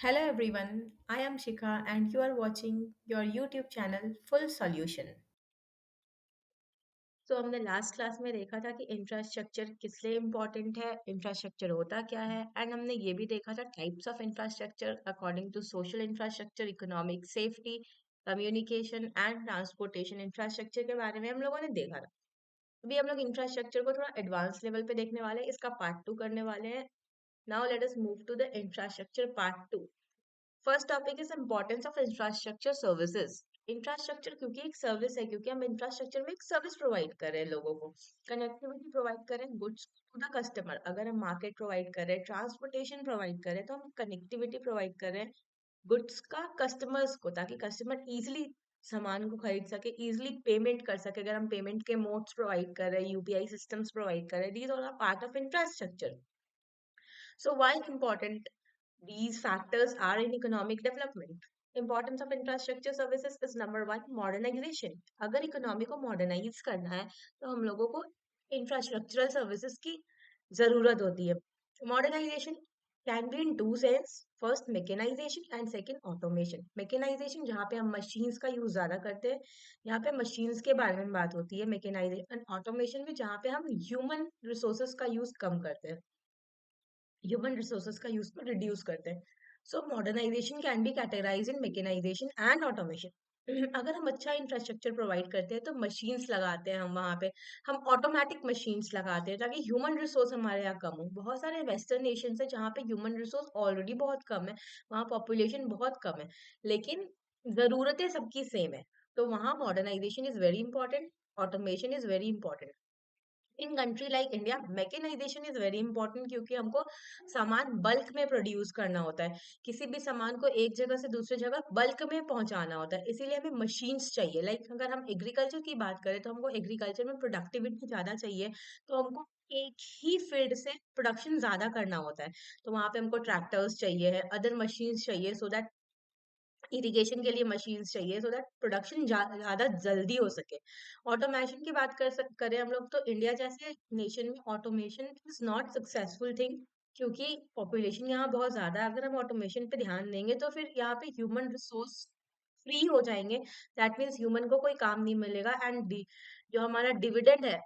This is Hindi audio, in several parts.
Hello everyone, I am Shikha and you are watching your YouTube channel Full Solution. तो हमने लास्ट क्लास में देखा था कि इंफ्रास्ट्रक्चर किस लिए इम्पोर्टेंट है, इंफ्रास्ट्रक्चर होता क्या है एंड हमने ये भी देखा था types of infrastructure according to social infrastructure, economic, safety, communication and transportation infrastructure के बारे में हम लोगों ने देखा था। अभी हम लोग इंफ्रास्ट्रक्चर को थोड़ा एडवांस लेवल पे देखने वाले हैं, इसका पार्ट टू करने वाले हैं। Now let us move to the infrastructure part two. First topic is importance of infrastructure services. Infrastructure क्योंकि एक सर्विस है, क्योंकि हम इंफ्रास्ट्रक्चर में एक सर्विस प्रोवाइड कर रहे हैं लोगों को, कनेक्टिविटी प्रोवाइड करें गुड्स टू द कस्टमर। अगर हम मार्केट प्रोवाइड कर रहे हैं, ट्रांसपोर्टेशन प्रोवाइड कर रहे हैं, तो हम कनेक्टिविटी प्रोवाइड कर रहे हैं गुड्स का कस्टमर्स को, ताकि कस्टमर इजिली सामान को खरीद सके, इजिली पेमेंट कर सके। अगर हम पेमेंट के मोड्स प्रोवाइड कर रहे हैं, यूपीआई सिस्टम्स प्रोवाइड कर रहे हैं, these are part of infrastructure. So why important these factors are in economic development? Importance of infrastructure services is number one, modernization. अगर इकोनॉमी को मॉडर्नाइज करना है तो हम लोगों को इंफ्रास्ट्रक्चरल सर्विसेज की जरूरत होती है। Modernisation can be in two sense, first mechanisation and second automation. Mechanisation जहाँ पे हम मशीन्स का यूज ज्यादा करते हैं, यहाँ पे मशीन्स के बारे में बात होती है। मैकेनाइजेशन ऑटोमेशन में जहाँ पे हम ह्यूमन रिसोर्सेज का यूज कम करते हैं, ह्यूमन रिसोर्सेज का यूज को रिड्यूस करते हैं। So modernization can be categorize in mechanization and automation. अगर हम अच्छा इंफ्रास्ट्रक्चर प्रोवाइड करते हैं तो मशीन्स लगाते हैं हम वहाँ पे, हम ऑटोमेटिक मशीन्स लगाते हैं ताकि ह्यूमन रिसोर्स हमारे यहाँ कम हो। बहुत सारे वेस्टर्न नेशन है जहाँ पे ह्यूमन रिसोर्स ऑलरेडी बहुत कम है, वहाँ पॉपुलेशन बहुत कम है, लेकिन जरूरतें सबकी सेम है। तो वहाँ modernisation is very important, automation is very important. In country like India mechanisation is very important, क्योंकि हमको सामान बल्क में प्रोड्यूस करना होता है। किसी भी सामान को एक जगह से दूसरी जगह बल्क में पहुंचाना होता है, इसीलिए हमें मशीन्स चाहिए। लाइक अगर हम एग्रीकल्चर की बात करें तो हमको एग्रीकल्चर में प्रोडक्टिविटी ज्यादा चाहिए, तो हमको एक ही फील्ड से प्रोडक्शन ज्यादा करना होता है। तो वहां पे हमको ट्रैक्टर्स चाहिए है, अदर मशीन्स चाहिए, सो दैट इरिगेशन के लिए मशीन्स चाहिए, सो दैट प्रोडक्शन ज्यादा जल्दी हो सके। ऑटोमेशन की बात करें हम लोग, तो इंडिया जैसे नेशन में automation is not successful thing, क्योंकि पॉपुलेशन यहाँ बहुत ज्यादा है। अगर हम ऑटोमेशन पे ध्यान देंगे तो फिर यहाँ पे ह्यूमन रिसोर्स फ्री हो जाएंगे, दैट मीन्स ह्यूमन को कोई काम नहीं मिलेगा। एंड जो हमारा डिविडेंड है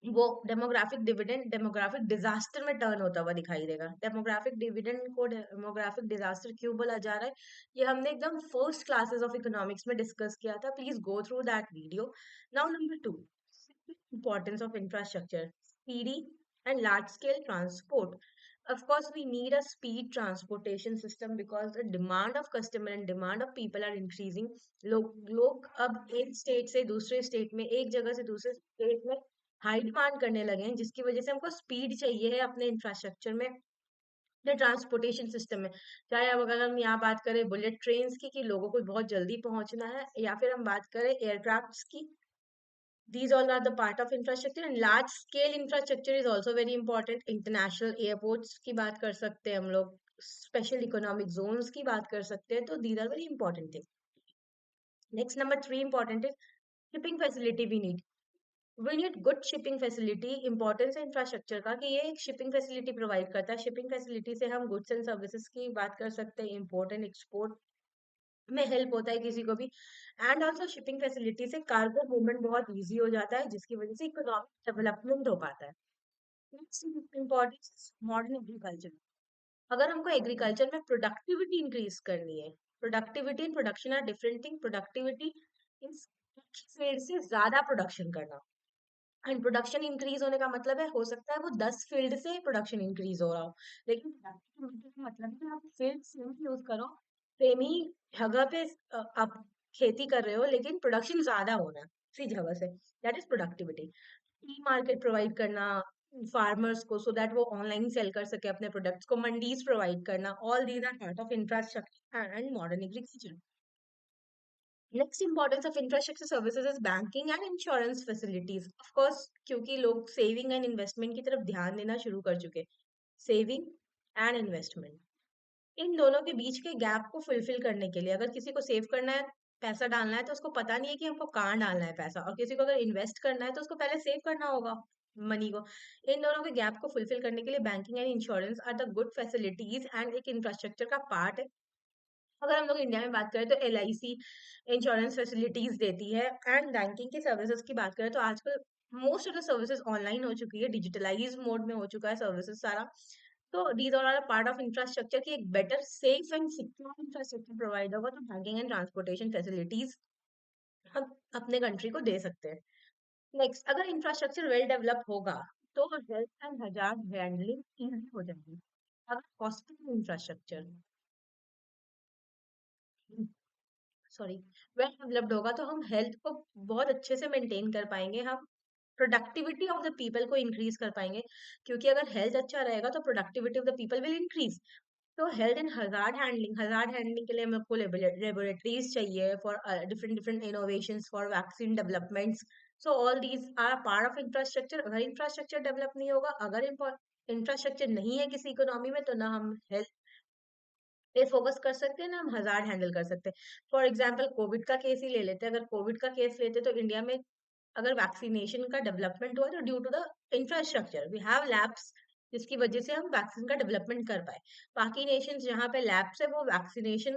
वो डेमोग्राफिक डिविडेंड डेमोग्राफिक डिजास्टर में टर्न होता हुआ दिखाई देगा। डेमोग्राफिक डिविडेंड को डेमोग्राफिक डिजास्टर क्यों बोला जा रहा है, ये हमने एकदम फर्स्ट क्लासेस ऑफ इकोनॉमिक्स में डिस्कस किया था, please go through that video. Now number two, importance of infrastructure, speedy and large scale transport. Of course we need a speed transportation system because the demand of customer and demand of people are increasing. लोग अब एक स्टेट से दूसरे स्टेट में, एक जगह से दूसरे स्टेट में हाई डिमांड करने लगे हैं, जिसकी वजह से हमको स्पीड चाहिए है अपने इंफ्रास्ट्रक्चर में, अपने ट्रांसपोर्टेशन सिस्टम में। चाहे अब अगर हम यहाँ बात करें बुलेट ट्रेन की कि लोगों को बहुत जल्दी पहुंचना है, या फिर हम बात करें एयरक्राफ्ट की, these all are the part of infrastructure, and large scale infrastructure is also very important. International airports की बात कर सकते हैं हम लोग, स्पेशल इकोनॉमिक जोन्स की बात कर सकते हैं, तो these are very important things. Next, number three important is shipping facility we need good shipping facility। Importance है इंफ्रास्ट्रक्चर का कि ये एक शिपिंग फैसिलिटी प्रोवाइड करता है। शिपिंग फैसिलिटी से हम गुड्स एंड सर्विसेज की बात कर सकते हैं, इम्पोर्ट एंड एक्सपोर्ट में हेल्प होता है किसी को भी। एंड ऑल्सो शिपिंग फैसिलिटी से कार्गो मूवमेंट बहुत इजी हो जाता है, जिसकी वजह से इकोनॉमिक डेवलपमेंट हो पाता है। Importance modern agriculture. अगर हमको एग्रीकल्चर में प्रोडक्टिविटी इंक्रीज करनी है, productivity and production are different thing. Productivity means field से ज्यादा प्रोडक्शन करना, एंड प्रोडक्शन इंक्रीज होने का मतलब है, हो सकता है वो 10 फील्ड से प्रोडक्शन इंक्रीज हो रहा हो, लेकिन प्रोडक्टिविटी का मतलब है कि आप फील्ड सेम यूज करो, सेम ही जगह पे आप खेती कर रहे हो, लेकिन प्रोडक्शन ज्यादा होना उसी जगह से, that is productivity. E market provide करना फार्मर्स को, सो दैट वो ऑनलाइन सेल कर सके अपने प्रोडक्ट्स को, मंडीज प्रोवाइड करना, all these are part of infrastructure and modern agriculture. Next importance of infrastructure services is banking and insurance facilities. Of course क्योंकि लोग सेविंग एंड इन्वेस्टमेंट की तरफ ध्यान देना शुरू कर चुके, सेविंग एंड इन्वेस्टमेंट, इन दोनों के बीच के गैप को फुलफिल करने के लिए, अगर किसी को सेव करना है, पैसा डालना है, तो उसको पता नहीं है कि हमको कहाँ डालना है पैसा, और किसी को अगर इन्वेस्ट करना है तो उसको पहले सेव करना होगा। मनी को। इन दोनों के गैप को फुलफिल करने के लिए banking and insurance are the good facilities and एक इंफ्रास्ट्रक्चर का पार्ट है। अगर हम लोग इंडिया में बात करें तो LIC इंश्योरेंस फैसिलिटीज देती है, एंड बैंकिंग की सर्विसेज की बात करें तो आजकल most of the services online हो चुकी है, डिजिटलाइज मोड में हो चुका है सर्विसेज सारा। तो these are are part of infrastructure की एक better safe and secure infrastructure provide होगा तो बैंकिंग एंड ट्रांसपोर्टेशन फैसिलिटीज हम अपने कंट्री को दे सकते हैं। नेक्स्ट, अगर इंफ्रास्ट्रक्चर वेल डेवलप होगा तो health and hazard handling easy हो जाएगी। अगर hospital infrastructure sorry well developed होगा तो हम हेल्थ को बहुत अच्छे से मेंटेन कर पाएंगे, हम प्रोडक्टिविटी ऑफ द पीपल को इंक्रीज कर पाएंगे, क्योंकि अगर हेल्थ अच्छा रहेगा तो productivity of the people will increase. तो हेल्थ एंड हजार्ड हैंडलिंग के लिए हमें आपको लेबोरेटरीज चाहिए for different different innovations for vaccine developments. So all these are part of infrastructure. अगर इंफ्रास्ट्रक्चर डेवलप नहीं होगा, अगर इंफ्रास्ट्रक्चर नहीं है किसी इकोनॉमी में, तो ना हम हेल्थ पे फोकस कर सकते हैं ना हम हजार्ड हैंडल कर सकते हैं। फॉर एग्जाम्पल कोविड का केस ही ले लेते हैं। अगर कोविड का केस लेते तो इंडिया में अगर वैक्सीनेशन का डेवलपमेंट हुआ तो due to the infrastructure we have labs, जिसकी वजह से हम वैक्सीन का डेवलपमेंट कर पाए। बाकी नेशंस जहाँ पे लैब्स है वो वैक्सीनेशन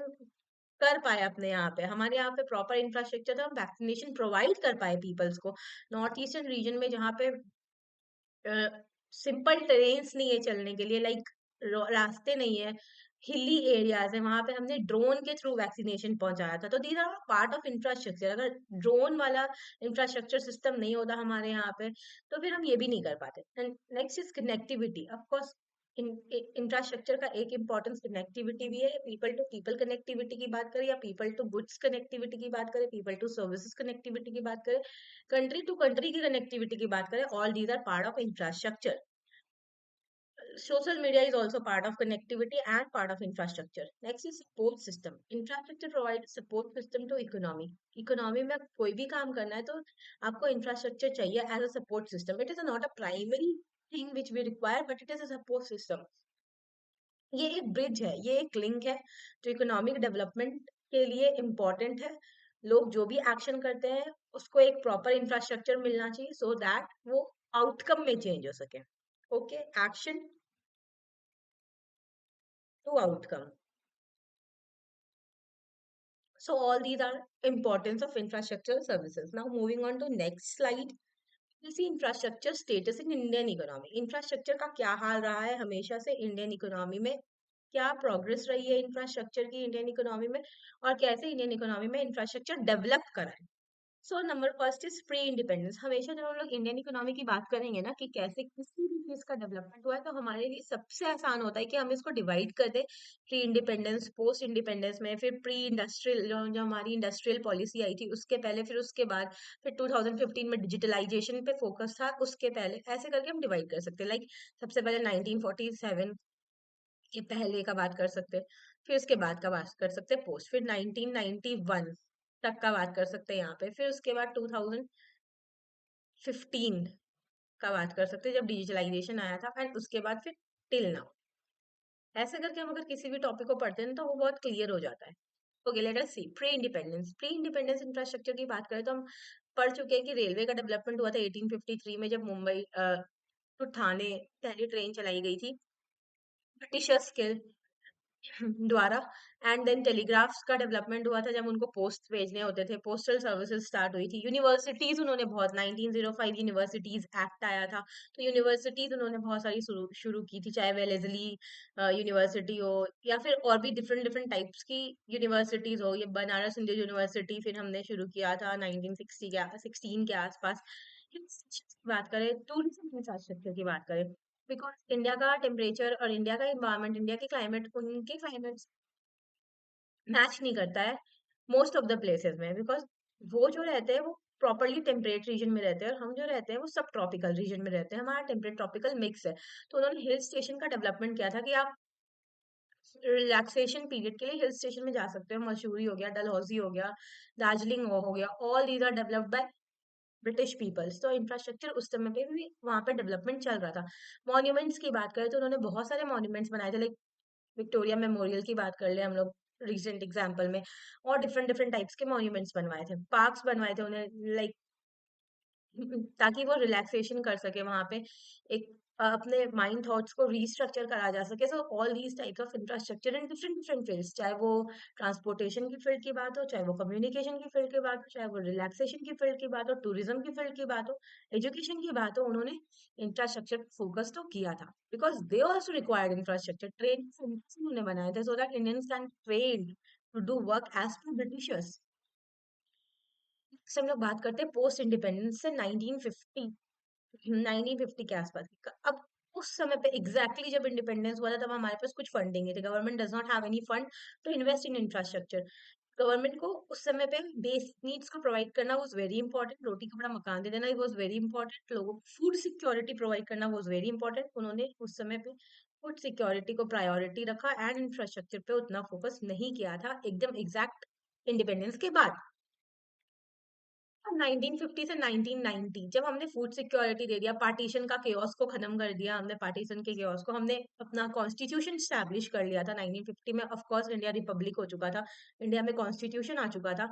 कर पाए अपने यहाँ पे, हमारे यहाँ पे प्रॉपर इंफ्रास्ट्रक्चर था, हम वैक्सीनेशन प्रोवाइड कर पाए पीपल्स को। नॉर्थ ईस्टर्न रीजन में जहाँ पे सिंपल टेरेन्स नहीं है चलने के लिए, लाइक रास्ते नहीं है, हिली एरियाज है, वहां पे हमने ड्रोन के थ्रू वैक्सीनेशन पहुंचाया था। तो these are part of infrastructure. अगर ड्रोन वाला इंफ्रास्ट्रक्चर सिस्टम नहीं होता हमारे यहाँ पे तो फिर हम ये भी नहीं कर पाते। And next is connectivity. Of course infrastructure का एक इम्पोर्टेंस कनेक्टिविटी भी है। पीपल टू पीपल कनेक्टिविटी की बात करें या पीपल टू गुड्स कनेक्टिविटी की बात करें, पीपल टू सर्विसेज कनेक्टिविटी की बात करें, कंट्री टू कंट्री की कनेक्टिविटी की बात करें, all these are part of infrastructure. Social media is also part of connectivity and part of infrastructure. Next is support system. Infrastructure provides support system to economy. Economy में कोई भी काम करना है तो आपको infrastructure चाहिए as a support system. It is not a primary thing which we require, but it is a support system. ये एक ब्रिज है, ये एक लिंक है जो इकोनॉमिक डेवलपमेंट के लिए इम्पोर्टेंट है। लोग जो भी एक्शन करते हैं उसको एक प्रॉपर इंफ्रास्ट्रक्चर मिलना चाहिए सो दैट वो आउटकम में चेंज हो सके। Okay, action to outcome. So all these are importance of infrastructure services. Now moving on to next slide. We see infrastructure status in Indian economy. Infrastructure का क्या हाल रहा है हमेशा से इंडियन इकोनॉमी में, क्या प्रोग्रेस रही है इंफ्रास्ट्रक्चर की इंडियन इकोनॉमी में, और कैसे इंडियन इकोनॉमी में इंफ्रास्ट्रक्चर डेवलप करा है। So number first is pre independence. हमेशा जब हम लोग इंडियन इकोनॉमी की बात करेंगे ना कि कैसे किसी भी चीज का डेवलपमेंट हुआ है तो हमारे लिए सबसे आसान होता है कि हम इसको डिवाइड कर दें प्री इंडिपेंडेंस पोस्ट इंडिपेंडेंस में, फिर प्री इंडस्ट्रियल जो हमारी इंडस्ट्रियल पॉलिसी आई थी उसके पहले, फिर उसके बाद, फिर 2015 में डिजिटलाइजेशन पे फोकस था उसके पहले, ऐसे करके हम डिवाइड कर सकते हैं। लाइक सबसे पहले 1947 के पहले का बात कर सकते हैं, फिर उसके बाद का बात कर सकते हैं पोस्ट, फिर 1991 तक का बात कर सकते हैं यहाँ पे, फिर उसके बाद 2015 का बात कर सकते हैं जब डिजिटलाइजेशन आया था, एंड उसके बाद फिर टिल नाउ। ऐसे करके हम अगर किसी भी टॉपिक को पढ़ते हैं तो वो बहुत क्लियर हो जाता है। Okay, let us see pre independence. Pre independence infrastructure की बात करें तो हम पढ़ चुके हैं कि रेलवे का डेवलपमेंट हुआ था 1853 में जब मुंबई टू ठाणे पहली ट्रेन चलाई गई थी ब्रिटिशर्स के द्वारा। एंड देन टेलीग्राफ्स का डेवलपमेंट हुआ था जब उनको पोस्ट भेजने होते थे, पोस्टल सर्विसेज स्टार्ट हुई थी। यूनिवर्सिटीज उन्होंने बहुत, 1905 यूनिवर्सिटीज एक्ट आया था तो यूनिवर्सिटीज उन्होंने बहुत सारी शुरू शुरू की थी, चाहे वह लेजली यूनिवर्सिटी हो या फिर और भी डिफरेंट डिफरेंट टाइप्स की यूनिवर्सिटीज हो। ये बनारस हिंदू यूनिवर्सिटी फिर हमने शुरू किया था 1960 के 16 के आसपास। बात करें टूरिज्म इंफ्रास्ट्रक्चर की बात करें, बिकॉज इंडिया का टेम्परेचर और इंडिया का इन्वायरमेंट, इंडिया की क्लाइमेट उनके क्लाइमेट मैच नहीं करता है मोस्ट ऑफ द प्लेसेस में, बिकॉज वो जो रहते हैं वो प्रॉपरली टेम्परेट रीजन में रहते हैं और हम जो रहते हैं वो सब ट्रॉपिकल रीजन में रहते हैं, हमारा टेम्परेट ट्रॉपिकल मिक्स है। तो उन्होंने हिल स्टेशन का डेवलपमेंट किया था कि आप रिलैक्सेशन पीरियड के लिए हिल स्टेशन में जा सकते हो। मसूरी हो गया, डलहौजी हो गया, दार्जिलिंग हो गया, all these are developed by British peoples. तो इंफ्रास्ट्रक्चर उस समय पे भी वहां पे डेवलपमेंट चल रहा था। मॉन्यूमेंट्स की बात करें तो उन्होंने बहुत सारे मॉन्यूमेंट्स बनाए थे, लाइक विक्टोरिया मेमोरियल की बात कर ले हम लोग रिसेंट एग्जाम्पल में, और डिफरेंट डिफरेंट टाइप्स के मॉन्यूमेंट्स बनवाए थे, पार्क्स बनवाए थे उन्हें, लाइक ताकि वो रिलैक्सेशन कर सके वहां पे, एक अपने माइंड थॉट्स को रीस्ट्रक्चर करा जा सके। सो all these types of infrastructure in different different fields, चाहे वो ट्रांसपोर्टेशन की फील्ड की बात हो, चाहे वो कम्युनिकेशन की फील्ड की बात हो, चाहे वो रिलैक्सेशन की फील्ड की बात हो, टूरिज्म की फील्ड की बात हो, एजुकेशन की बात हो, उन्होंने इंफ्रास्ट्रक्चर फोकस तो किया था, because they also required infrastructure. Train उन्होंने बनाए थे so that Indians can train to do work as per Britishers. से हम लोग बात करते हैं पोस्ट इंडिपेंडेंस से 1950, 1950 के आसपास की। अब उस समय पे एग्जैक्टली जब इंडिपेंडेंस हुआ था तब हमारे पास कुछ फंडिंग नहीं थी, government does not have any fund to invest in infrastructure. Government को उस समय पे बेसिक नीड्स को प्रोवाइड करना वाज वेरी इंपॉर्टेंट, रोटी कपड़ा मकान दे देना वाज वेरी इंपॉर्टेंट, लोगों को फूड सिक्योरिटी प्रोवाइड करना वाज वेरी इंपॉर्टेंट। उन्होंने उस समय पे फूड सिक्योरिटी को प्रायोरिटी रखा एंड इंफ्रास्ट्रक्चर पे उतना फोकस नहीं किया था एकदम एग्जैक्ट इंडिपेंडेंस के बाद। 1950 से 1990 जब हमने फूड सिक्योरिटी दे दिया, पार्टीशन का केओस को खत्म कर दिया हमने, पार्टीशन के केओस को, हमने अपना कॉन्स्टिट्यूशन स्टैब्लिश कर लिया था 1950 में। ऑफ कोर्स इंडिया रिपब्लिक हो चुका था, इंडिया में कॉन्स्टिट्यूशन आ चुका था।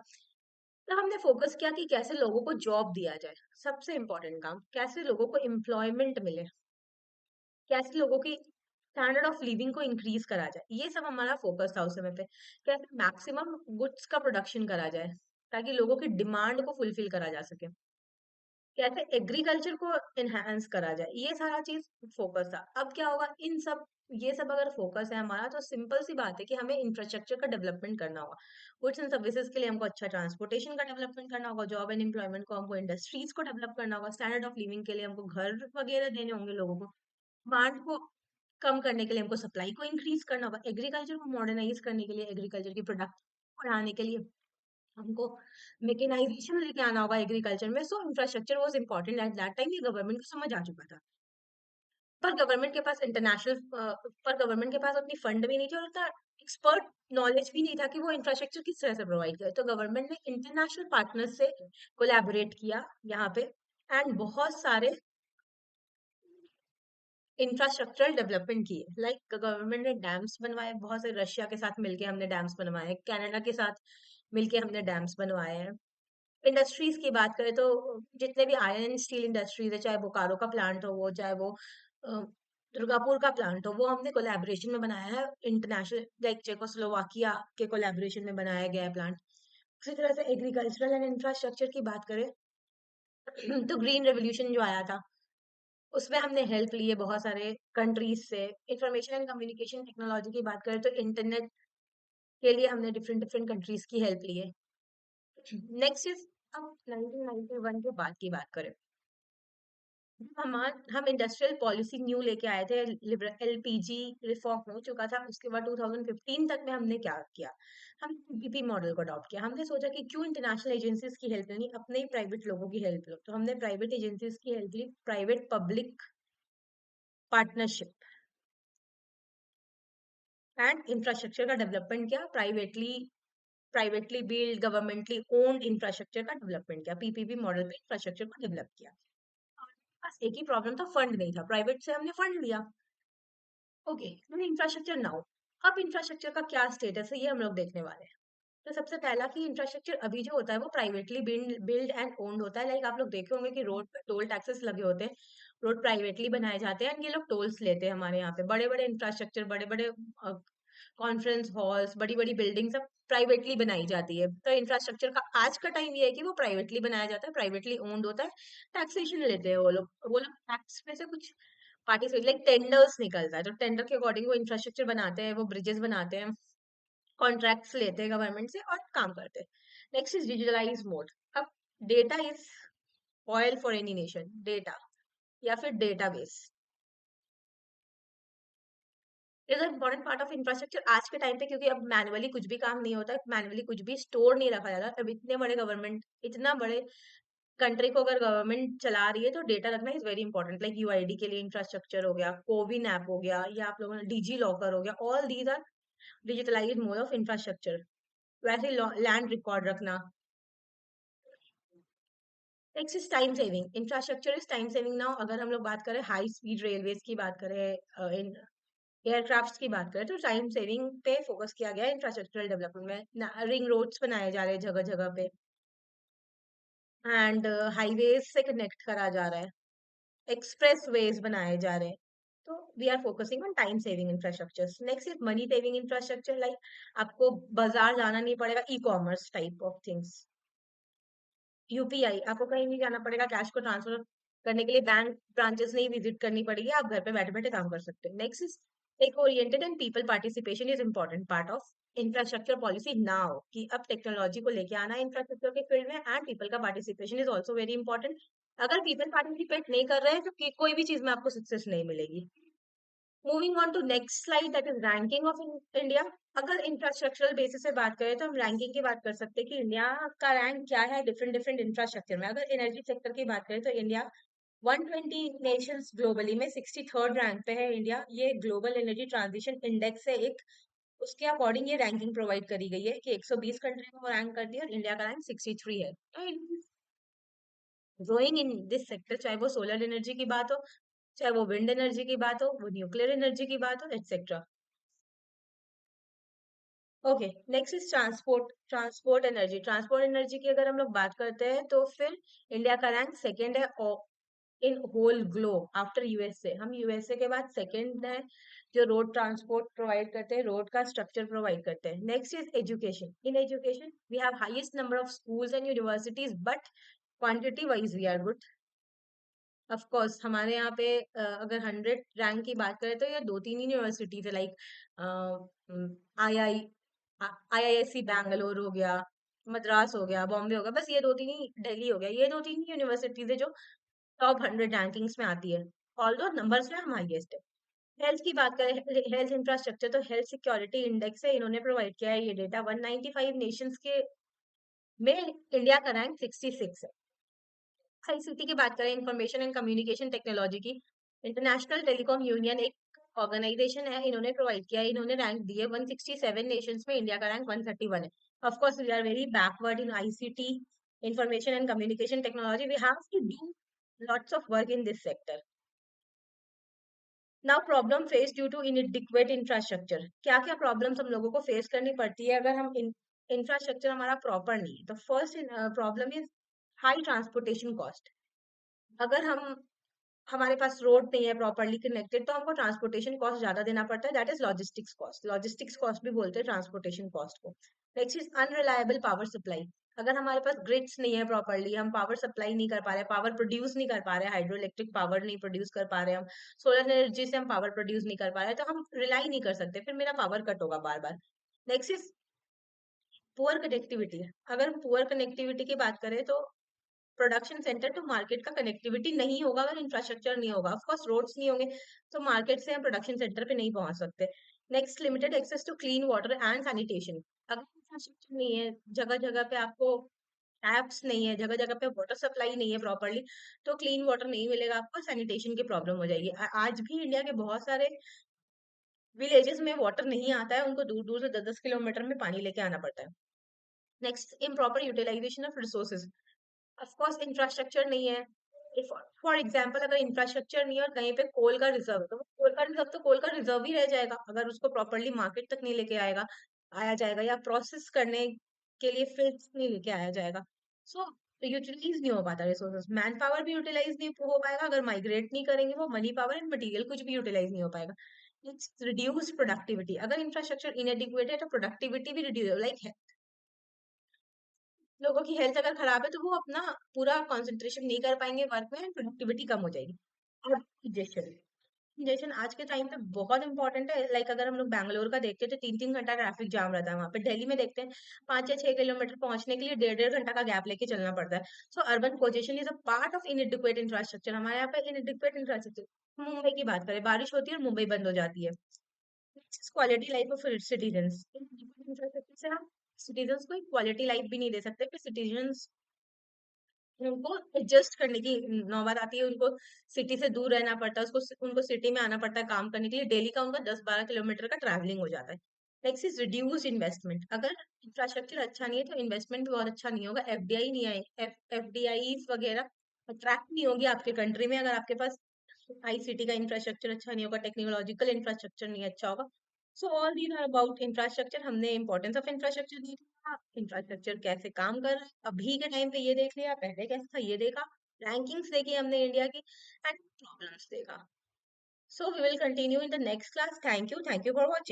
तो हमने फोकस किया कि कैसे लोगों को जॉब दिया जाए, सबसे इंपॉर्टेंट काम, कैसे लोगों को एम्प्लॉयमेंट मिले, कैसे लोगों की स्टैंडर्ड ऑफ लिविंग को इंक्रीज करा जाए, ये सब हमारा फोकस था उस समय पे। कैसे मैक्सिमम गुड्स का प्रोडक्शन करा जाए ताकि लोगों की डिमांड को फुलफिल करा जा सके, कैसे एग्रीकल्चर को एनहांस करा जाए, ये सारा चीज फोकस था। अब क्या होगा, इन सब, ये सब अगर फोकस है हमारा तो सिंपल सी बात है कि हमें इंफ्रास्ट्रक्चर का डेवलपमेंट करना होगा। गुड्स एंड सर्विसेज के लिए हमको अच्छा ट्रांसपोर्टेशन का डेवलपमेंट करना होगा, जॉब एंड एम्प्लॉयमेंट को हमको इंडस्ट्रीज को डेवलप करना होगा, स्टैंडर्ड ऑफ लिविंग के लिए हमको घर वगैरह देने होंगे लोगों को, डिमांड को कम करने के लिए हमको सप्लाई को इंक्रीज करना होगा, एग्रीकल्चर को मॉडर्नाइज करने के लिए, एग्रीकल्चर की प्रोडक्ट बढ़ाने के लिए हमको मेकेनाइजेशन लेके आना होगा एग्रीकल्चर में। So infrastructure was important at that time, ये गवर्नमेंट को समझ आ चुका था। पर गवर्नमेंट के पास इंटरनेशनल, पर गवर्नमेंट के पास उतनी फंड भी नहीं थी और उतना एक्सपर्ट नॉलेज भी नहीं था कि वो इंफ्रास्ट्रक्चर किस तरह से प्रोवाइड करे। तो गवर्नमेंट ने इंटरनेशनल पार्टनर्स से कोलैबोरेट किया यहाँ पे, एंड बहुत सारे इंफ्रास्ट्रक्चरल डेवलपमेंट किए। लाइक गवर्नमेंट ने डैम्स बनवाए बहुत से, रशिया के साथ मिलके हमने डैम्स बनवाए, कनाडा के साथ मिलके हमने डैम्स बनवाए हैं। इंडस्ट्रीज की बात करें तो जितने भी आयरन एंड स्टील इंडस्ट्रीज है, चाहे बोकारो का प्लांट हो, वो चाहे वो अ, दुर्गापुर का प्लांट हो, वो हमने कोलैबोरेशन में बनाया है इंटरनेशनल, लाइक चेकोस्लोवाकिया के कोलैबोरेशन में बनाया गया है प्लांट। उसी तरह से एग्रीकल्चरल एंड इंफ्रास्ट्रक्चर की बात करें तो ग्रीन रेवोल्यूशन जो आया था उसमें हमने हेल्प ली है बहुत सारे कंट्रीज से। इंफॉर्मेशन एंड कम्युनिकेशन टेक्नोलॉजी की बात करें तो इंटरनेट के लिए हमने डिफरेंट डिफरेंट कंट्रीज की हेल्प ली है। नेक्स्ट इज, अब 1991 के बाद की बात करें, हम इंडस्ट्रियल पॉलिसी न्यू लेके आए थे, एलपीजी रिफॉर्म हो चुका था, उसके बाद 2015 तक में हमने क्या किया, हम पीपीपी मॉडल को अडॉप्ट किया। हमने सोचा कि क्यों इंटरनेशनल एजेंसीज की हेल्प लेनी, अपने ही प्राइवेट लोगों की हेल्प लो, तो हमने प्राइवेट एजेंसीज की हेल्प ली, private public partnership and infrastructure का डेवलपमेंट किया, privately build governmently owned infrastructure का डेवलपमेंट किया, पीपीपी मॉडल पे इंफ्रास्ट्रक्चर को डेवलप किया। बस एक ही प्रॉब्लम था, फंड नहीं था, प्राइवेट से हमने फंड लिया। ओके, इंफ्रास्ट्रक्चर नाउ, अब इंफ्रास्ट्रक्चर का क्या स्टेटस है ये हम लोग देखने वाले हैं। तो सबसे पहला कि इंफ्रास्ट्रक्चर अभी जो होता है वो प्राइवेटली बिल्ड एंड ओन्ड होता है। लाइक आप लोग देखे होंगे कि रोड पे टोल टैक्सेस लगे होते हैं, रोड प्राइवेटली बनाए जाते हैं एंड ये लोग टोल्स लेते हैं। हमारे यहाँ पे बड़े बड़े इंफ्रास्ट्रक्चर, बड़े बड़े कॉन्फ्रेंस हॉल्स, बड़ी बड़ी बिल्डिंग सब प्राइवेटली बनाई जाती है। तो इंफ्रास्ट्रक्चर का आज का टाइम ये है कि वो प्राइवेटली बनाया जाता है, प्राइवेटली ओन्ड होता है, टैक्सेशन लेते हैं वो लोग टैक्स में से कुछ पार्टिसिपेट, लाइक टेंडर्स निकलता है, तो टेंडर के अकॉर्डिंग वो इंफ्रास्ट्रक्चर बनाते हैं, वो ब्रिजेस बनाते हैं, कॉन्ट्रैक्ट्स लेते हैं गवर्नमेंट से और काम करते हैं। Next is digitalize mode. अब data is oil for any nation, data या फिर database is important part of infrastructure आज के टाइम पे, क्योंकि अब मैनुअली कुछ भी काम नहीं होता, मैनुअली कुछ भी स्टोर नहीं रखा जाता। अब इतने बड़े गवर्नमेंट, इतना बड़े कंट्री को अगर गवर्नमेंट चला रही है तो डेटा रखना is very important. Like UID के लिए इंफ्रास्ट्रक्चर हो गया, कोविन ऐप हो गया, या आप लोगों ने डिजी लॉकर हो गया, all these are digitalised mode of infrastructure. वैसे लैंड रिकॉर्ड रखना। Next is time saving, infrastructure is time saving now. अगर हम लोग बात करें हाई स्पीड रेलवेज की बात करें, इन एयरक्राफ्ट्स की बात करें, तो टाइम सेविंग पे फोकस किया गया है इंफ्रास्ट्रक्चरल डेवलपमेंट में। रिंग रोड्स बनाए जा रहे हैं जगह जगह पे, एंड हाईवेज से कनेक्ट करा जा रहा है, एक्सप्रेस वेज बनाए जा रहे हैं। तो we are focusing on time saving infrastructure. Next is money saving infrastructure, like आपको बाजार जाना नहीं पड़ेगा, e commerce type of things. UPI, आपको कहीं नहीं जाना पड़ेगा कैश को ट्रांसफर करने के लिए, बैंक ब्रांचेस नहीं विजिट करनी पड़ेगी, आप घर पे बैठे बैठे काम कर सकते हैं। Next is tech oriented and people participation is important part of infrastructure policy now, कि अब टेक्नोलॉजी को लेके आना है इंफ्रास्ट्रक्चर के फील्ड में, एंड पीपल का participation is also very important. अगर पीपल पार्टिसिपेट नहीं कर रहे हैं तो कोई भी चीज में आपको सक्सेस नहीं मिलेगी। Moving on to next slide, that is ranking of India. अगर इंफ्रास्ट्रक्चरल बेसिस से बात करें तो हम रैंकिंग की बात कर सकते हैं कि इंडिया का रैंक क्या है डिफरेंट डिफरेंट इंफ्रास्ट्रक्चर में। अगर एनर्जी सेक्टर की बात करें तो इंडिया 120 नेशंस ग्लोबली में 63rd रैंक पे है इंडिया। ये ग्लोबल एनर्जी ट्रांजिशन इंडेक्स है एक, उसके अकॉर्डिंग ये रैंकिंग प्रोवाइड करी गई है कि 120 कंट्री को रैंक करती है और इंडिया का रैंक 63 है। ग्रोइंग इन दिस सेक्टर, चाहे वो सोलर एनर्जी की बात हो, चाहे वो विंड एनर्जी की बात हो, वो न्यूक्लियर एनर्जी की बात हो, etcetera. Okay, next is transport energy. Transport energy की अगर हम लोग बात करते हैं तो फिर इंडिया का रैंक सेकेंड है in whole globe after USA. हम यूएसए के बाद सेकेंड है जो रोड ट्रांसपोर्ट प्रोवाइड करते हैं, रोड का स्ट्रक्चर प्रोवाइड करते हैं। Next is education. In education we have highest number of schools and universities, but quantity wise we are good. Of course हमारे यहाँ पे अगर 100 रैंक की बात करें तो ये दो तीन यूनिवर्सिटीज है, लाइक आईआईएससी बैंगलोर हो गया, मद्रास हो गया, बॉम्बे हो गया, बस ये दो तीन ही, दिल्ली हो गया, ये दो तीन ही यूनिवर्सिटीज है जो टॉप 100 रैंकिंग्स में आती है। ऑल्दो नंबर्स में हम हाईएस्ट है। हेल्थ की बात करें, हेल्थ इंफ्रास्ट्रक्चर, तो हेल्थ सिक्योरिटी इंडेक्स है, इन्होंने प्रोवाइड किया है ये डेटा। 195 नेशंस के में इंडिया का रैंक 66 है। आईसीटी की बात करें, इंफॉर्मेशन एंड कम्युनिकेशन टेक्नोलॉजी की, इंटरनेशनल टेलीकॉम यूनियन एक ऑर्गेनाइजेशन है, इन्होंने प्रोवाइड किया है, इन्होंने रैंक दिए 167 नेशंस में, इंडिया का रैंक 131 है। Of course we are very backward in ICT, information and communication technology, we have to do lots of work in this sector. Now problem face due to inadequate infrastructure, क्या क्या प्रॉब्लम्स हम लोगों को फेस करनी पड़ती है अगर हम इंफ्रास्ट्रक्चर हमारा प्रॉपर नहीं है। तो first problem is high transportation cost. अगर हम हमारे पास रोड नहीं है प्रॉपरली कनेक्टेड तो हमको ट्रांसपोर्टेशन कॉस्ट ज्यादा देना पड़ता है, that is logistics cost. Logistics cost भी बोलते हैं ट्रांसपोर्टेशन कॉस्ट को। Next is unreliable power supply. अगर हमारे पास ग्रिड्स नहीं है प्रॉपरली, हम पावर सप्लाई नहीं कर पा रहे, पावर प्रोड्यूस नहीं कर पा रहे, हाइड्रो इलेक्ट्रिक पावर नहीं प्रोड्यूस कर पा रहे हम, सोलर एनर्जी से हम पावर प्रोड्यूस नहीं कर पा रहे, तो हम रिलाई नहीं कर सकते, फिर मेरा पावर कट होगा बार बार। Next is poor connectivity. अगर हम पुअर कनेक्टिविटी की बात करें तो प्रोडक्शन सेंटर टू मार्केट का कनेक्टिविटी नहीं होगा अगर इंफ्रास्ट्रक्चर नहीं होगा। ऑफ कोर्स रोड्स नहीं होंगे तो मार्केट से हम प्रोडक्शन सेंटर पे नहीं पहुंच सकते। Next, limited access to clean water and sanitation. अगर इंफ्रास्ट्रक्चर नहीं है, जगह जगह पे आपको टैप्स नहीं है, जगह जगह पे वाटर सप्लाई नहीं है प्रॉपरली, तो क्लीन वाटर नहीं मिलेगा आपको, सैनिटेशन की प्रॉब्लम हो जाएगी। आज भी इंडिया के बहुत सारे विलेजेस में वाटर नहीं आता है, उनको दूर दूर से 10-10 किलोमीटर में पानी लेके आना पड़ता है। Next, improper utilisation of resources. Of course infrastructure नहीं है, फॉर एग्जाम्पल अगर इंफ्रास्ट्रक्चर नहीं है और कहीं पे कोल का रिजर्व है तो कोल का रिजर्व ही रह जाएगा अगर उसको प्रॉपरली मार्केट तक नहीं लेके आया जाएगा, या प्रोसेस करने के लिए फील्ड्स नहीं लेके आया जाएगा। सो यूटिलाइज नहीं हो पाता रिसोर्सेज, मैन पावर भी यूटिलाइज नहीं हो पाएगा अगर माइग्रेट नहीं करेंगे, वो मनी पावर एंड मटीरियल कुछ भी यूटिलाइज नहीं हो पाएगा। Reduce productivity. अगर इंफ्रास्ट्रक्चर इनएडिक्वेट है तो प्रोडक्टिविटी भी रिड्यूस, लाइक लोगों की हेल्थ अगर खराब है तो वो अपना पूरा कंसंट्रेशन नहीं कर पाएंगे वर्क में एंड प्रोडक्टिविटी कम हो जाएगी। और कंजेशन आज के टाइम पे बहुत इंपॉर्टेंट है, लाइक अगर हम लोग बैंगलोर का देखते हैं तो 3-3 घंटा ट्रैफिक जाम रहता है वहां पे। दिल्ली में देखते हैं 5 या 6 किलोमीटर पहुंचने के लिए 1.5-1.5 घंटा का गैप लेके चलना पड़ता है। सो urban कोजेशन is a part of इनएडिक्वेट infrastructure. हमारे यहाँ पे इनएडिक्वेट इंफ्रास्ट्रक्चर, मुंबई की बात करें, बारिश होती है और मुंबई बंद हो जाती है। Quality life of citizens, infrastructure से हम सिटीजन्स को क्वालिटी लाइफ भी नहीं दे सकते, फिर सिटीजन्स उनको एडजस्ट करने की नौबत आती है, उनको सिटी से दूर रहना पड़ता है, उसको उनको सिटी में आना पड़ता है काम करने के लिए, डेली का उनका 10-12 किलोमीटर का ट्रैवलिंग हो जाता है। Next is reduce investment. अगर इंफ्रास्ट्रक्चर अच्छा नहीं है तो इन्वेस्टमेंट भी बहुत अच्छा नहीं होगा, एफडीआई नहीं आए, एफडीआई वगैरह अट्रैक्ट नहीं होगी आपके कंट्री में अगर आपके पास आईसीटी का इंफ्रास्ट्रक्चर अच्छा नहीं होगा, टेक्नोलॉजिकल इंफ्रास्ट्रक्चर नहीं अच्छा होगा। So all these are about infrastructure. हमने इंपॉर्टेंस ऑफ इंफ्रास्ट्रक्चर देख लिया, इंफ्रास्ट्रक्चर कैसे काम कर रहा है अभी के टाइम पे ये देख लिया, पहले कैसा था ये देखा, रैंकिंग्स देखी हमने इंडिया की, एंड प्रॉब्लम्स देखा। So we will continue in the next class. Thank you for watching.